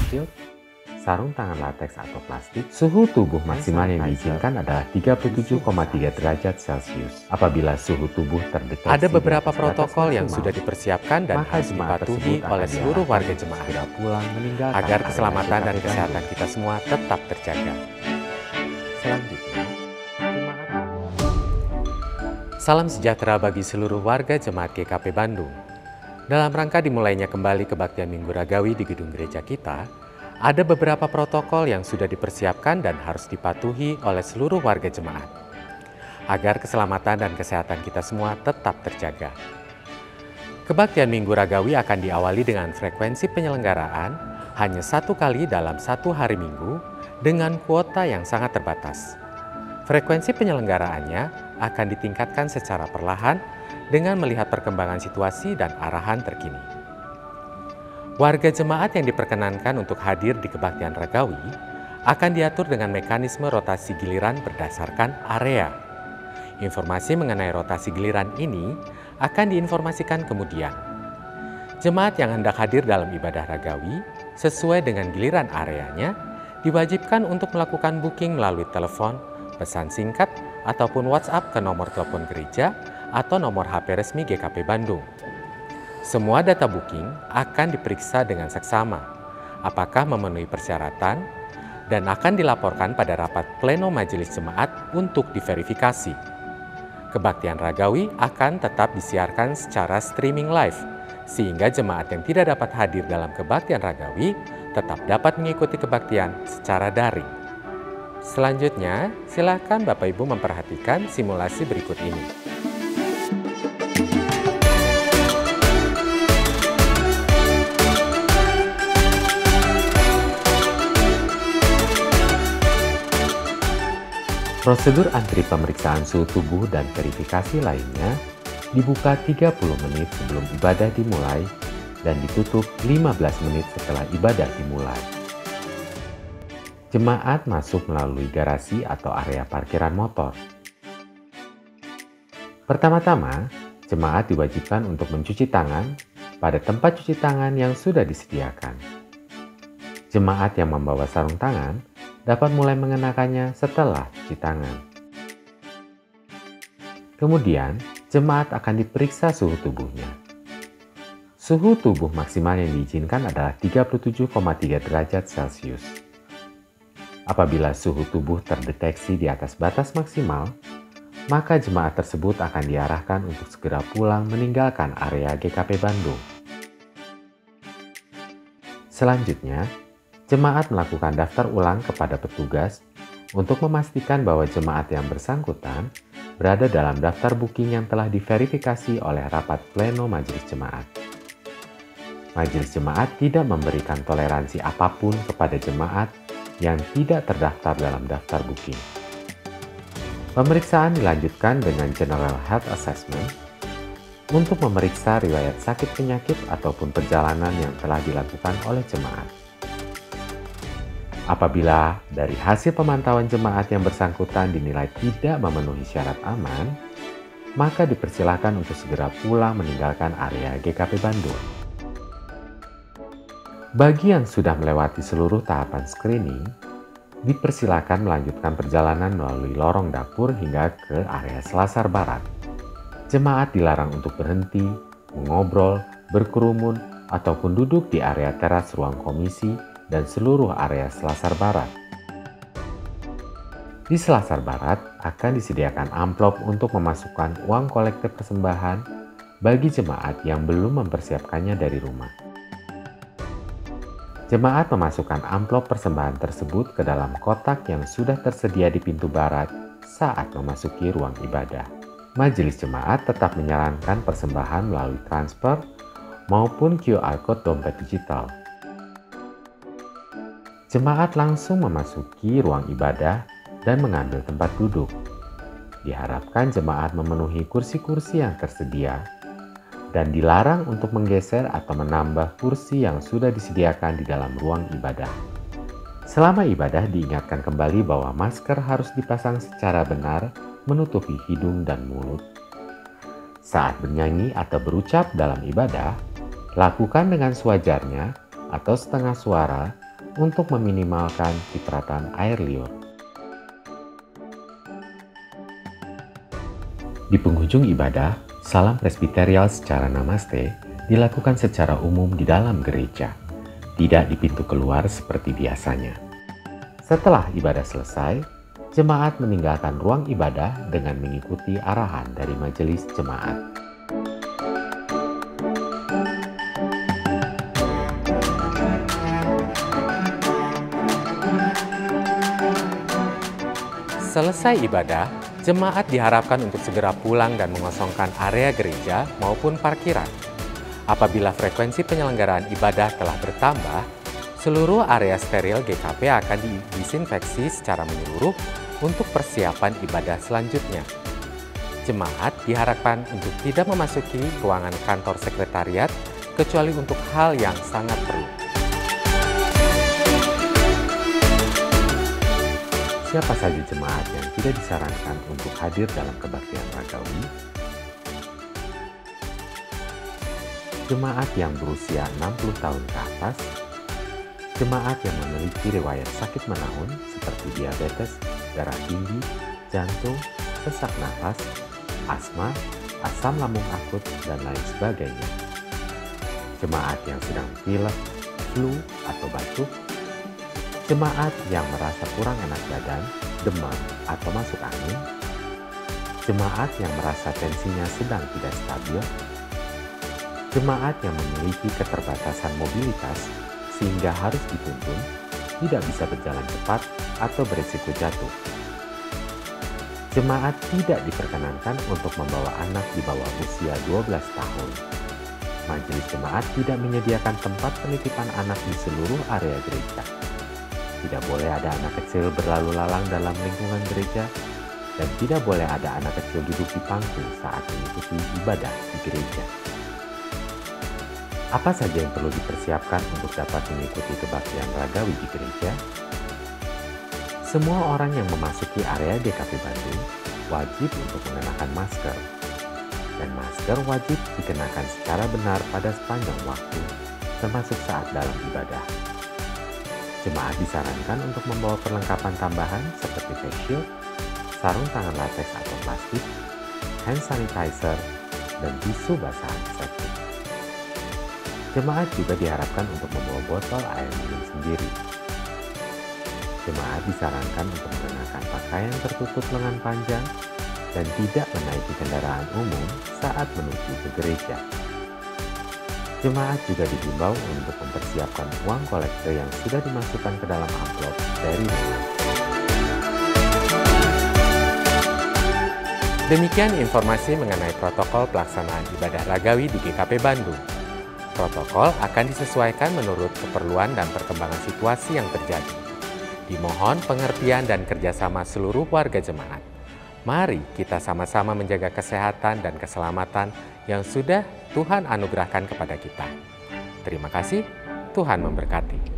shield, sarung tangan lateks atau plastik. Suhu tubuh maksimal yang diizinkan adalah 37,3 derajat Celcius. Apabila suhu tubuh terdeteksi Ada beberapa di atas batas protokol yang maksimal, sudah dipersiapkan dan maka harus jemaat dipatuhi tersebut akan oleh seluruh diarahkan warga untuk jemaat segera pulang meninggalkan agar area keselamatan dan GKP kesehatan Bandung. kita semua tetap terjaga. Selanjutnya, jemaat Salam sejahtera bagi seluruh warga Jemaat GKP Bandung. Dalam rangka dimulainya kembali kebaktian Minggu Ragawi di gedung gereja kita, ada beberapa protokol yang sudah dipersiapkan dan harus dipatuhi oleh seluruh warga jemaat agar keselamatan dan kesehatan kita semua tetap terjaga. Kebaktian Minggu Ragawi akan diawali dengan frekuensi penyelenggaraan hanya 1 kali dalam 1 hari Minggu dengan kuota yang sangat terbatas. Frekuensi penyelenggaraannya akan ditingkatkan secara perlahan dengan melihat perkembangan situasi dan arahan terkini. Warga jemaat yang diperkenankan untuk hadir di kebaktian Ragawi akan diatur dengan mekanisme rotasi giliran berdasarkan area. Informasi mengenai rotasi giliran ini akan diinformasikan kemudian. Jemaat yang hendak hadir dalam ibadah Ragawi sesuai dengan giliran areanya diwajibkan untuk melakukan booking melalui telepon, pesan singkat, ataupun WhatsApp ke nomor telepon gereja atau nomor HP resmi GKP Bandung. Semua data booking akan diperiksa dengan seksama, apakah memenuhi persyaratan, dan akan dilaporkan pada rapat pleno majelis jemaat untuk diverifikasi. Kebaktian Ragawi akan tetap disiarkan secara streaming live, sehingga jemaat yang tidak dapat hadir dalam kebaktian Ragawi tetap dapat mengikuti kebaktian secara daring. Selanjutnya, silakan Bapak Ibu memperhatikan simulasi berikut ini. prosedur antri pemeriksaan suhu tubuh dan verifikasi lainnya dibuka 30 menit sebelum ibadah dimulai dan ditutup 15 menit setelah ibadah dimulai. Jemaat masuk melalui garasi atau area parkiran motor. Pertama-tama, jemaat diwajibkan untuk mencuci tangan pada tempat cuci tangan yang sudah disediakan. Jemaat yang membawa sarung tangan dapat mulai mengenakannya setelah cuci tangan. Kemudian, jemaat akan diperiksa suhu tubuhnya. Suhu tubuh maksimal yang diizinkan adalah 37,3 derajat Celcius. Apabila suhu tubuh terdeteksi di atas batas maksimal, maka jemaat tersebut akan diarahkan untuk segera pulang meninggalkan area GKP Bandung. Selanjutnya, jemaat melakukan daftar ulang kepada petugas untuk memastikan bahwa jemaat yang bersangkutan berada dalam daftar booking yang telah diverifikasi oleh rapat pleno majelis jemaat. Majelis jemaat tidak memberikan toleransi apapun kepada jemaat yang tidak terdaftar dalam daftar booking. Pemeriksaan dilanjutkan dengan General Health Assessment untuk memeriksa riwayat sakit penyakit ataupun perjalanan yang telah dilakukan oleh jemaat. Apabila dari hasil pemantauan jemaat yang bersangkutan dinilai tidak memenuhi syarat aman, maka dipersilakan untuk segera pulang meninggalkan area GKP Bandung. Bagi yang sudah melewati seluruh tahapan screening, dipersilakan melanjutkan perjalanan melalui lorong dapur hingga ke area Selasar Barat. Jemaat dilarang untuk berhenti, mengobrol, berkerumun, ataupun duduk di area teras ruang komisi dan seluruh area Selasar Barat. Di Selasar Barat akan disediakan amplop untuk memasukkan uang kolektif persembahan bagi jemaat yang belum mempersiapkannya dari rumah. Jemaat memasukkan amplop persembahan tersebut ke dalam kotak yang sudah tersedia di pintu barat saat memasuki ruang ibadah. Majelis jemaat tetap menyarankan persembahan melalui transfer maupun QR Code dompet digital. Jemaat langsung memasuki ruang ibadah dan mengambil tempat duduk. Diharapkan jemaat memenuhi kursi-kursi yang tersedia dan dilarang untuk menggeser atau menambah kursi yang sudah disediakan di dalam ruang ibadah. Selama ibadah diingatkan kembali bahwa masker harus dipasang secara benar menutupi hidung dan mulut. Saat bernyanyi atau berucap dalam ibadah, lakukan dengan sewajarnya atau setengah suara untuk meminimalkan cipratan air liur. Di penghujung ibadah, salam presbiterial secara namaste dilakukan secara umum di dalam gereja, tidak di pintu keluar seperti biasanya. Setelah ibadah selesai, jemaat meninggalkan ruang ibadah dengan mengikuti arahan dari majelis jemaat. Selesai ibadah, jemaat diharapkan untuk segera pulang dan mengosongkan area gereja maupun parkiran. Apabila frekuensi penyelenggaraan ibadah telah bertambah, seluruh area steril GKP akan didisinfeksi secara menyeluruh untuk persiapan ibadah selanjutnya. Jemaat diharapkan untuk tidak memasuki ruangan kantor sekretariat kecuali untuk hal yang sangat perlu. Siapa saja jemaat yang tidak disarankan untuk hadir dalam kebaktian ragawi? Jemaat yang berusia 60 tahun ke atas, jemaat yang memiliki riwayat sakit menaun seperti diabetes, darah tinggi, jantung, sesak nafas, asma, asam lambung akut, dan lain sebagainya. Jemaat yang sedang pilek, flu, atau batuk, jemaat yang merasa kurang enak badan, demam, atau masuk angin, jemaat yang merasa tensinya sedang tidak stabil, jemaat yang memiliki keterbatasan mobilitas sehingga harus dituntun, tidak bisa berjalan cepat, atau berisiko jatuh. Jemaat tidak diperkenankan untuk membawa anak di bawah usia 12 tahun. Majelis jemaat tidak menyediakan tempat penitipan anak di seluruh area gereja. Tidak boleh ada anak kecil berlalu lalang dalam lingkungan gereja, dan tidak boleh ada anak kecil duduk di panggung saat mengikuti ibadah di gereja. Apa saja yang perlu dipersiapkan untuk dapat mengikuti kebaktian ragawi di gereja? Semua orang yang memasuki area GKP Bandung wajib untuk mengenakan masker, dan masker wajib dikenakan secara benar pada sepanjang waktu, termasuk saat dalam ibadah. Jemaat disarankan untuk membawa perlengkapan tambahan seperti face shield, sarung tangan latex atau plastik, hand sanitizer, dan tisu basah antiseptik. Jemaat juga diharapkan untuk membawa botol air minum sendiri. Jemaat disarankan untuk mengenakan pakaian tertutup lengan panjang dan tidak menaiki kendaraan umum saat menuju ke gereja. Jemaat juga dihimbau untuk mempersiapkan uang kolekte yang sudah dimasukkan ke dalam amplop dari rumah. Demikian informasi mengenai protokol pelaksanaan ibadah ragawi di GKP Bandung. Protokol akan disesuaikan menurut keperluan dan perkembangan situasi yang terjadi. Dimohon pengertian dan kerjasama seluruh warga jemaat. Mari kita sama-sama menjaga kesehatan dan keselamatan yang sudah Tuhan anugerahkan kepada kita. Terima kasih, Tuhan memberkati.